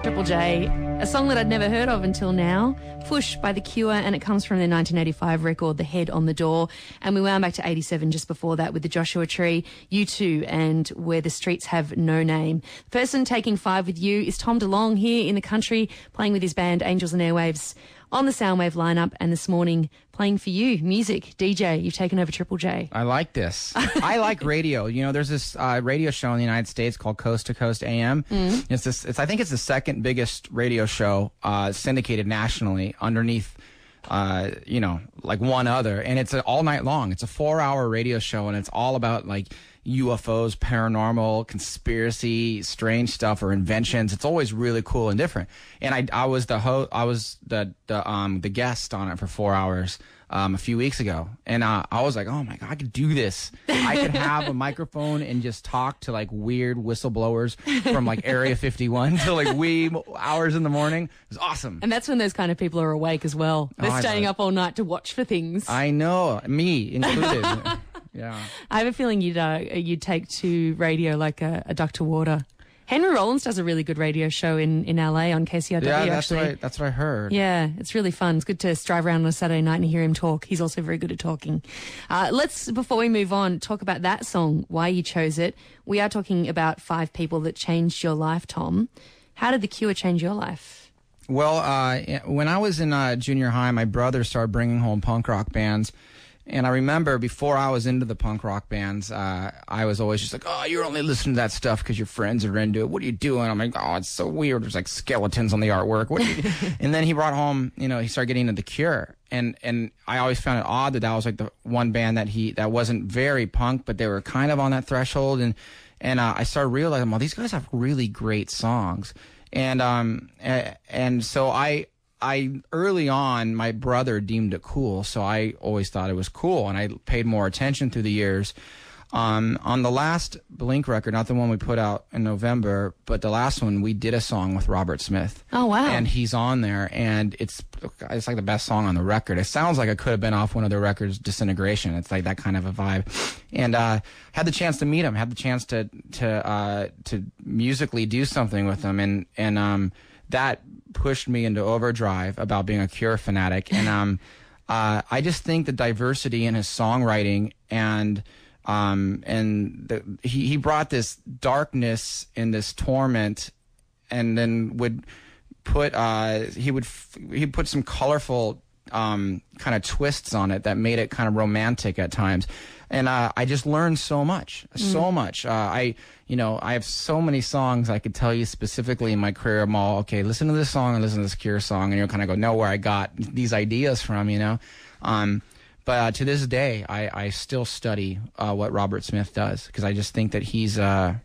Triple J, a song that I'd never heard of until now, Push by The Cure, and it comes from their 1985 record, The Head on the Door. And we wound back to 87 just before that with the Joshua Tree, U2, and Where the Streets Have No Name. The person taking 5 with you is Tom DeLonge here in the country, playing with his band Angels and Airwaves on the Soundwave lineup, and this morning playing for you, music, DJ. You've taken over Triple J. I like this. I like radio. You know, there's this radio show in the United States called Coast to Coast AM. Mm. I think it's the second biggest radio show syndicated nationally underneath, like one other. And it's all night long. It's a 4-hour radio show, and it's all about like UFOs, paranormal, conspiracy, strange stuff, or inventions. It's always really cool and different. And I was the host. I was the guest on it for 4 hours a few weeks ago, and I was like, oh my god, I could do this. I could have a microphone and just talk to like weird whistleblowers from like Area 51 till like wee hours in the morning. It was awesome. And that's when those kind of people are awake as well. They're staying up all night to watch for things. I know, me included. Yeah. I have a feeling you'd take to radio like a duck to water. Henry Rollins does a really good radio show in LA on KCRW. Yeah, actually. That's what I heard. Yeah, it's really fun. It's good to drive around on a Saturday night and hear him talk. He's also very good at talking. Let's, before we move on, talk about that song, why you chose it. We are talking about 5 people that changed your life, Tom. How did The Cure change your life? Well, when I was in junior high, my brother started bringing home punk rock bands. And I remember before I was into the punk rock bands, I was always just like, oh, you're only listening to that stuff because your friends are into it. What are you doing? I'm like, oh, it's so weird. There's like skeletons on the artwork. What are you And then he brought home, he started getting into The Cure. And I always found it odd that was like the one band that wasn't very punk, but they were kind of on that threshold. And I started realizing, well, these guys have really great songs. And so I early on, my brother deemed it cool, so I always thought it was cool, and I paid more attention through the years. On the last Blink record, not the one we put out in November, but the last one, we did a song with Robert Smith. Oh, wow. And he's on there, and it's like the best song on the record. It sounds like it could have been off one of their records, Disintegration. It's like that kind of a vibe. And had the chance to meet him, had the chance to musically do something with him, and that pushed me into overdrive about being a Cure fanatic. And I just think the diversity in his songwriting and he brought this darkness and this torment, and then would put he'd put some colorful kind of twists on it that made it kind of romantic at times. And I just learned so much. I have so many songs I could tell you specifically in my career. I'm all, okay, listen to this song and listen to this Cure song, and you'll kind of go, know where I got these ideas from, But to this day, I still study what Robert Smith does, because I just think that he's one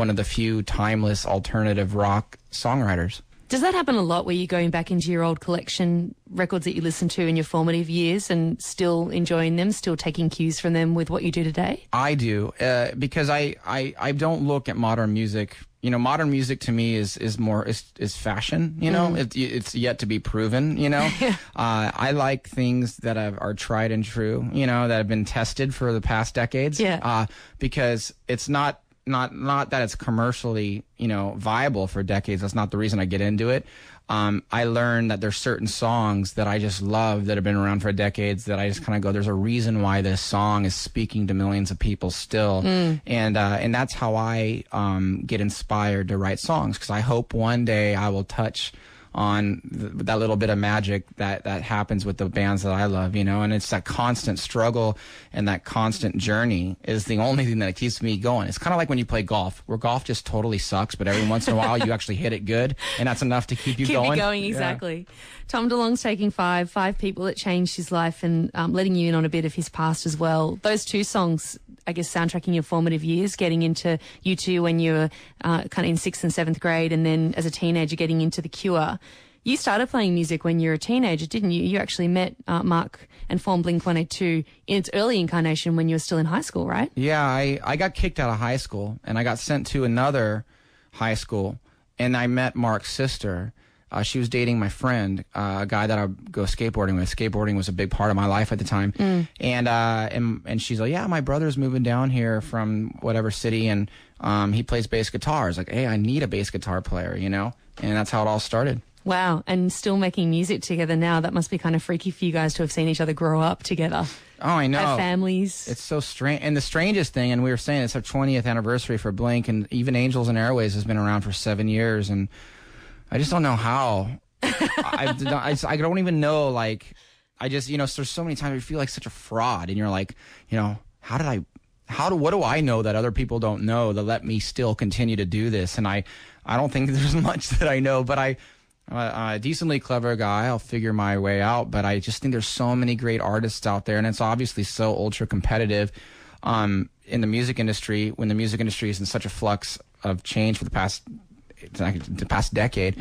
of the few timeless alternative rock songwriters. Does that happen a lot, where you're going back into your old collection, records that you listened to in your formative years, and still enjoying them, still taking cues from them with what you do today? I do, because I don't look at modern music. Modern music to me is fashion. It's yet to be proven. I like things that are tried and true. That have been tested for the past decades. Yeah. Because it's not that it's commercially, viable for decades. That's not the reason I get into it. I learned that there's certain songs that I just love that have been around for decades that I just kind of go, there's a reason why this song is speaking to millions of people still. And that's how I get inspired to write songs, because I hope one day I will touch on that little bit of magic that happens with the bands that I love, and it's that constant struggle and that constant journey is the only thing that keeps me going. It's kind of like when you play golf, where golf just totally sucks, but every once in a while you actually hit it good, and that's enough to keep you going. Keep you going, exactly. Yeah. Tom DeLonge's taking 5 people that changed his life, and letting you in on a bit of his past as well. Those 2 songs, I guess, soundtracking your formative years, getting into U2 when you were kind of in 6th and 7th grade, and then as a teenager getting into The Cure. You started playing music when you were a teenager, didn't you? You actually met Mark and formed Blink-182 in its early incarnation when you were still in high school, right? Yeah, I got kicked out of high school, and I got sent to another high school, and I met Mark's sister. she was dating my friend, a guy that I would go skateboarding with. Skateboarding was a big part of my life at the time. And she's like, yeah, my brother's moving down here from whatever city, and he plays bass guitar. I was like, hey, I need a bass guitar player, you know? And that's how it all started. Wow, and still making music together now. That must be kind of freaky for you guys to have seen each other grow up together. Oh, I know. Have families. It's so strange. And the strangest thing, and we were saying it's our 20th anniversary for Blink, and even Angels and Airways has been around for 7 years, and I just don't know how. I don't even know, like, I just, you know, there's so many times you feel like such a fraud, and you're like, you know, what do I know that other people don't know that let me still continue to do this? And I don't think there's much that I know, but I'm a decently clever guy. I'll figure my way out, but I just think there's so many great artists out there, and it's obviously so ultra competitive in the music industry, when the music industry is in such a flux of change for the past decade.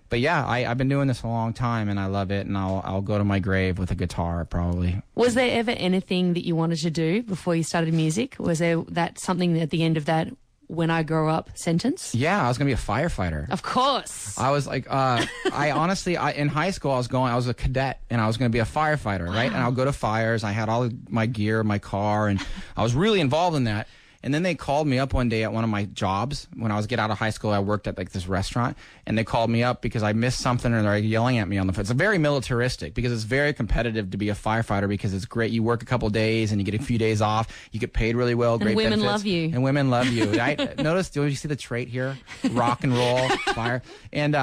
But yeah, I've been doing this a long time, and I love it, and I'll go to my grave with a guitar, probably. Was there ever anything that you wanted to do before you started music? Was there something at the end of that "when I grow up" sentence? Yeah, I was going to be a firefighter. Of course. I was like, I honestly, in high school, I was a cadet, and I was going to be a firefighter, right? And I'll go to fires. I had all of my gear, my car, and I was really involved in that. And then they called me up one day at one of my jobs. When I was get out of high school, I worked at like this restaurant, and they called me up because I missed something, and they're like, yelling at me on the phone. It's very militaristic because it's very competitive to be a firefighter, because it's great. You work a couple of days and you get a few days off. You get paid really well. Great women benefits. love you. And women love you. Notice, do you see the trait here? Rock and roll, fire. And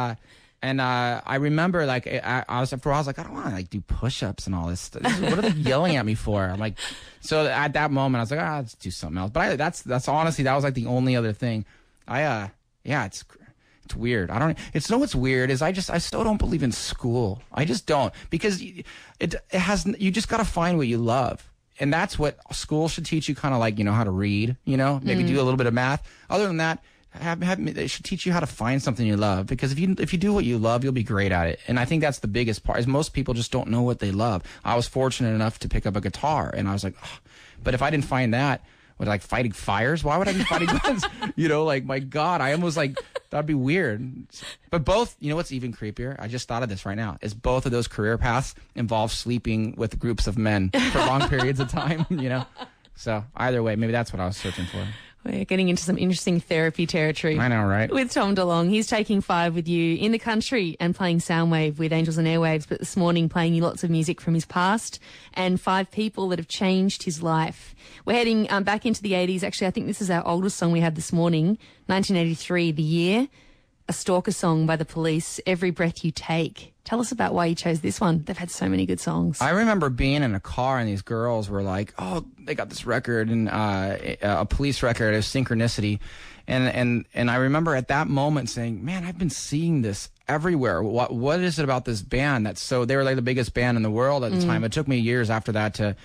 I remember, like, I was like, I don't want to like do push-ups and all this stuff. What are they yelling at me for? I'm like, so at that moment I was like, let's do something else. But that's honestly, that was like the only other thing. It's weird. What's weird is I still don't believe in school. I just don't, because you just got to find what you love. And that's what school should teach you, kind of like, you know, how to read, you know, maybe do a little bit of math. Other than that, they should teach you how to find something you love, because if you do what you love, you'll be great at it. And I think that's the biggest part, is most people just don't know what they love. I was fortunate enough to pick up a guitar, and I was like, oh. But if I didn't find that, like fighting fires, why would I be fighting guns? You know, like, my God, I almost like, that'd be weird. But both, you know what's even creepier? I just thought of this right now, is both of those career paths involve sleeping with groups of men for long periods of time, you know? So either way, maybe that's what I was searching for. We're getting into some interesting therapy territory. I know, right? With Tom DeLonge. He's taking 5 with you in the country and playing Soundwave with Angels and Airwaves, but this morning playing you lots of music from his past and 5 people that have changed his life. We're heading back into the 80s. Actually, I think this is our oldest song we had this morning, 1983, the year. A stalker song by The Police, Every Breath You Take. Tell us about why you chose this one. They've had so many good songs. I remember being in a car, and these girls were like, oh, they got this record, and a Police record of Synchronicity. And I remember at that moment saying, man, I've been seeing this everywhere. What is it about this band that's so... They were like the biggest band in the world at the time. It took me years after that to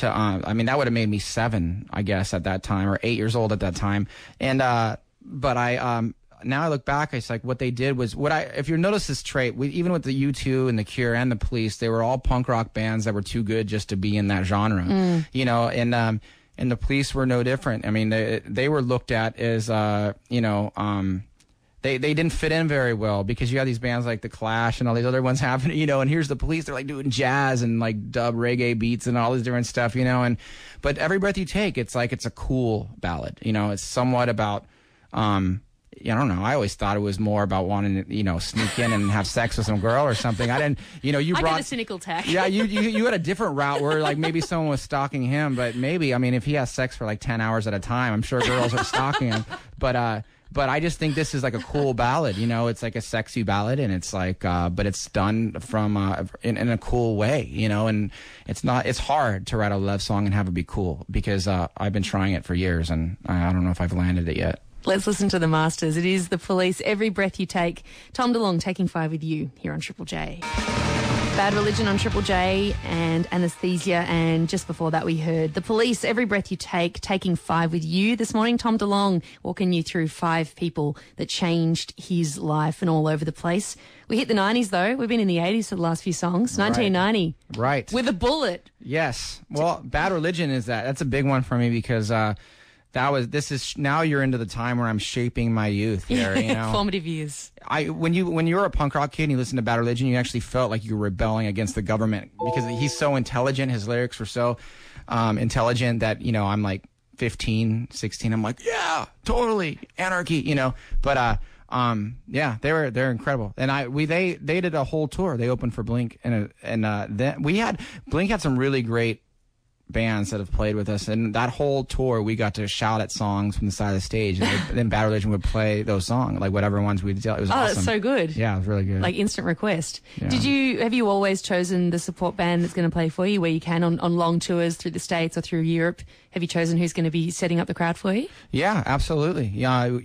I mean, that would have made me 7, I guess, at that time, or 8 years old at that time. And but I... Now I look back, it's like what they did was if you notice this trait, even with the U2 and the Cure and the Police, they were all punk rock bands that were too good just to be in that genre, you know, and the Police were no different. I mean, they were looked at as, you know, they didn't fit in very well, because you have these bands like The Clash and all these other ones happening, you know, and here's the Police, they're like doing jazz and like dub reggae beats and all this different stuff, you know, but Every Breath You Take, it's like, it's a cool ballad, you know, it's somewhat about, I don't know. I always thought it was more about wanting to, you know, sneak in and have sex with some girl or something. I didn't, you know, I got a cynical tack. Yeah, you had a different route where like maybe someone was stalking him, but maybe, I mean, if he has sex for like 10 hours at a time, I'm sure girls are stalking him. But I just think this is like a cool ballad, you know, it's like a sexy ballad, and it's like, but it's done from, in a cool way, you know, and it's hard to write a love song and have it be cool, because, I've been trying it for years, and I don't know if I've landed it yet. Let's listen to the masters. It is The Police, Every Breath You Take. Tom DeLonge taking 5 with you here on Triple J. Bad Religion on Triple J and Anesthesia. And just before that, we heard The Police, Every Breath You Take, taking 5 with you this morning. Tom DeLonge walking you through 5 people that changed his life and all over the place. We hit the 90s, though. We've been in the 80s for the last few songs. 1990. Right. With a bullet. Yes. Well, Bad Religion that's a big one for me, because now you're into the time where I'm shaping my youth here, you know. Formative years. When you were a punk rock kid and you listened to Bad Religion, you actually felt like you were rebelling against the government because he's so intelligent. His lyrics were so intelligent that, you know, I'm like 15, 16. I'm like, yeah, totally anarchy, you know. But yeah, they're incredible. And they did a whole tour. They opened for Blink, and then Blink had some really great bands that have played with us, and that whole tour we got to shout at songs from the side of the stage, and then Bad Religion would play those songs, like whatever ones we'd tell. It was awesome. That's so good. Yeah, it was really good. Like instant request. Yeah. Have you always chosen the support band that's going to play for you, where you can on long tours through the States or through Europe? Have you chosen who's going to be setting up the crowd for you? Yeah, absolutely. Yeah,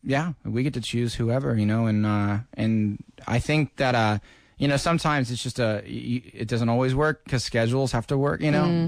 yeah, we get to choose whoever, you know, and I think that you know, sometimes it's just it doesn't always work because schedules have to work, you know.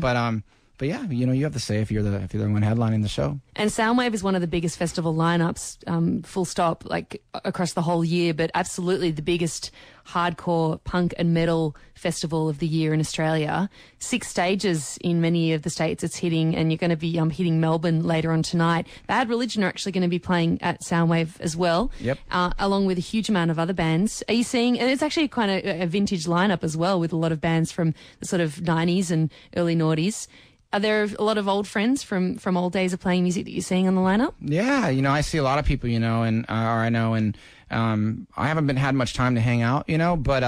But yeah, you know, you have to say if you're the one headlining the show. And Soundwave is one of the biggest festival lineups, full stop, like across the whole year. But absolutely the biggest hardcore punk and metal festival of the year in Australia. 6 stages in many of the states it's hitting, and you're going to be hitting Melbourne later on tonight. Bad Religion are actually going to be playing at Soundwave as well. Yep. Along with a huge amount of other bands. Are you seeing? And it's actually kind of a vintage lineup as well, with a lot of bands from the sort of 90s and early noughties. Are there a lot of old friends from old days of playing music that you're seeing on the lineup? Yeah, you know, I see a lot of people, you know, and or I know, and I haven't had much time to hang out, you know, but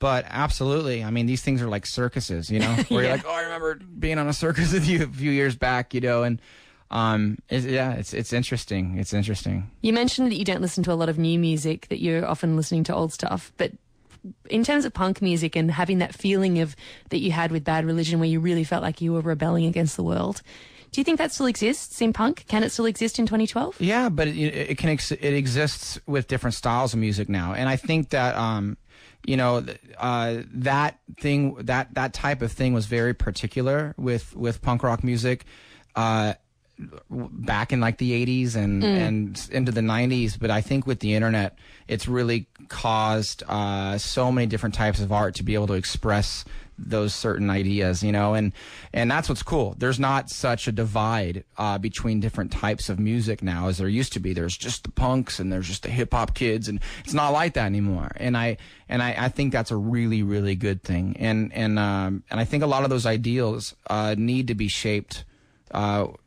absolutely. I mean, these things are like circuses, you know, where you're like, oh, I remember being on a circus with you a few years back, you know, and it's interesting. It's interesting. You mentioned that you don't listen to a lot of new music, that you're often listening to old stuff, but in terms of punk music and having that feeling of that you had with Bad Religion, where you really felt like you were rebelling against the world, do you think that still exists in punk? Can it still exist in 2012? Yeah, but it exists with different styles of music now, and I think that you know, that type of thing was very particular with punk rock music. Back in like the 80s and into the 90s, but I think with the internet, it's really caused so many different types of art to be able to express those certain ideas, you know, and that's what's cool. There's not such a divide between different types of music now as there used to be. There's just the punks and there's just the hip hop kids, and it's not like that anymore. And I think that's a really, really good thing. And I think a lot of those ideals need to be shaped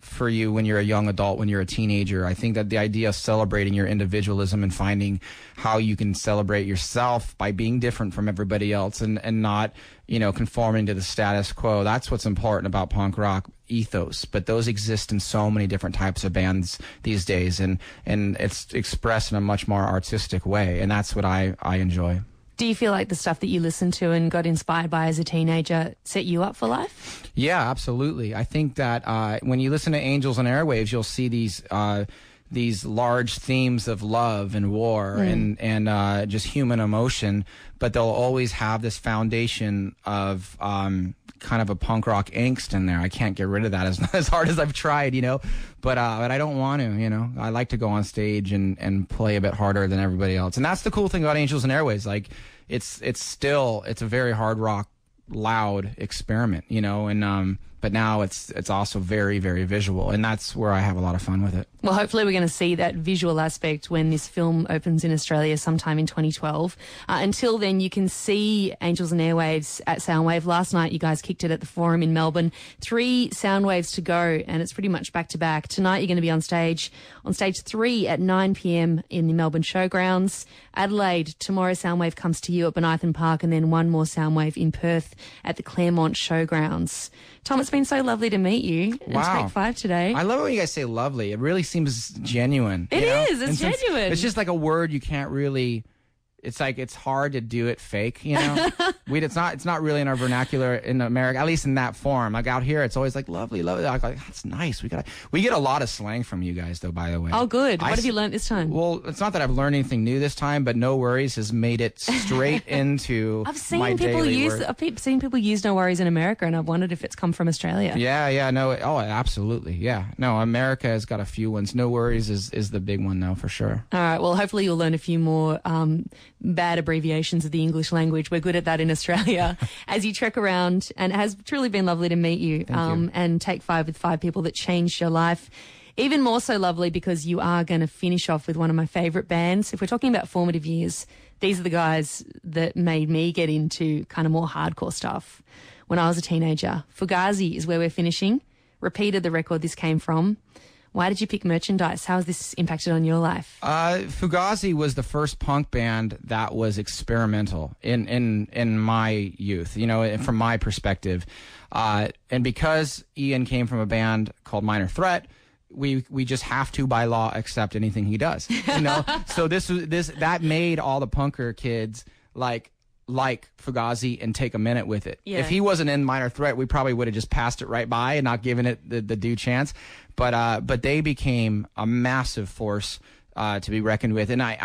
for you when you're a young adult, when you're a teenager. I think that the idea of celebrating your individualism and finding how you can celebrate yourself by being different from everybody else and not, you know, conforming to the status quo. That's what's important about punk rock ethos. But those exist in so many different types of bands these days, and it's expressed in a much more artistic way. And that's what I enjoy. Do you feel like the stuff that you listened to and got inspired by as a teenager set you up for life? Yeah, absolutely. I think that when you listen to Angels and Airwaves, you'll see these large themes of love and war and just human emotion, but they'll always have this foundation of kind of a punk rock angst in there. I can't get rid of that as hard as I've tried, you know, but I don't want to, you know. I like to go on stage and play a bit harder than everybody else. And that's the cool thing about Angels and Airwaves. Like, it's a very hard rock, loud experiment, you know, and but now it's also very, very visual, and that's where I have a lot of fun with it. Well, hopefully we're going to see that visual aspect when this film opens in Australia sometime in 2012. Until then, you can see Angels and Airwaves at Soundwave. Last night, you guys kicked it at the Forum in Melbourne. 3 Soundwaves to go, and it's pretty much back to back. Tonight, you're going to be on stage 3 at 9 p.m. in the Melbourne Showgrounds. Adelaide, tomorrow Soundwave comes to you at Bonython Park, and then one more Soundwave in Perth at the Claremont Showgrounds. Tom, it's been so lovely to meet you and Wow. Take 5 today. I love it when you guys say lovely. It really seems genuine. It you know? is. It's genuine. It's just like a word you can't really. It's like it's hard to do it fake, you know. It's not really in our vernacular in America, at least in that form. Like out here, it's always like lovely, lovely. Like that's nice. We get a lot of slang from you guys, though. By the way. Oh, good. What have you learned this time? Well, it's not that I've learned anything new this time, but No Worries has made it straight into. I've seen my people daily use. word. I've seen people use No Worries in America, and I've wondered if it's come from Australia. Yeah, no. Oh, absolutely. Yeah, no. America has got a few ones. No Worries is the big one now for sure. All right. Well, hopefully you'll learn a few more bad abbreviations of the English language. We're good at that in Australia. As you trek around, and it has truly been lovely to meet you. Thank you. And Take 5 with 5 people that changed your life. Even more so lovely because you are going to finish off with one of my favourite bands. If we're talking about formative years, these are the guys that made me get into kind of more hardcore stuff when I was a teenager. Fugazi is where we're finishing. Repeated the record this came from. Why did you pick Merchandise? How has this impacted on your life? Fugazi was the first punk band that was experimental in my youth, you know, from my perspective. And because Ian came from a band called Minor Threat, we just have to by law accept anything he does, you know. So that made all the punker kids like Fugazi and take a minute with it. Yeah. If he wasn't in Minor Threat, we probably would have just passed it right by and not given it the due chance. But they became a massive force to be reckoned with. And I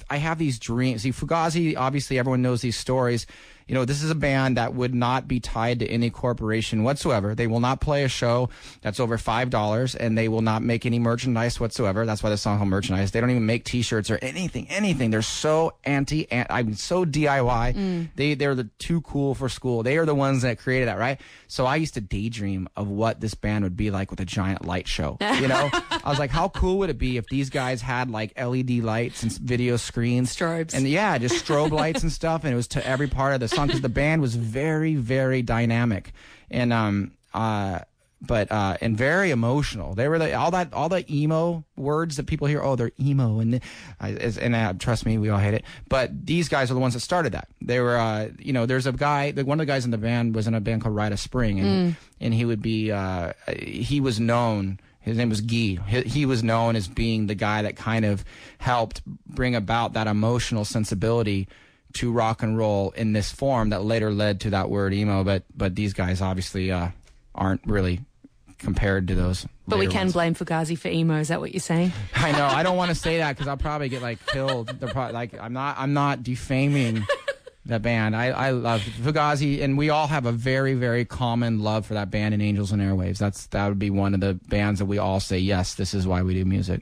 have these dreams. See, Fugazi, obviously everyone knows these stories. You know, this is a band that would not be tied to any corporation whatsoever. They will not play a show that's over $5, and they will not make any merchandise whatsoever. That's why the song called Merchandise. They don't even make T-shirts or anything. They're so I'm so DIY. They're too cool for school. They are the ones that created that, right? So I used to daydream of what this band would be like with a giant light show. You know, I was like, how cool would it be if these guys had like LED lights and video screens, strobes, and yeah, just strobe lights and stuff, and it was to every part of the song because the band was very, very dynamic and very emotional. They were all the emo words that people hear. Oh, they're emo, and trust me, we all hate it. But these guys are the ones that started that. They were, there's a guy. One of the guys in the band was in a band called Rite of Spring, and he would be. He was known. His name was Guy. He was known as being the guy that kind of helped bring about that emotional sensibility to rock and roll in this form that later led to that word emo. But these guys obviously aren't really compared to those. But we can ones. blame Fugazi for emo. Is that what you're saying? I know. I don't want to say that because I'll probably get like killed. They're probably, like I'm not defaming that band. I love Fugazi, and we all have a very, very common love for that band in Angels and Airwaves. That would be one of the bands that we all say, yes, this is why we do music.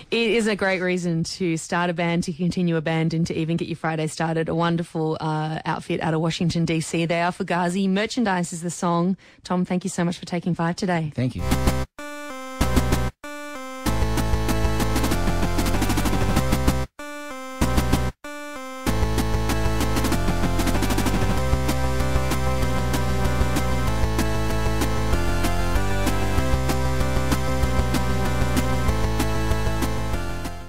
It is a great reason to start a band, to continue a band, and to even get your Friday started. A wonderful outfit out of Washington, D.C. They are Fugazi. Merchandise is the song. Tom, thank you so much for taking 5 today. Thank you.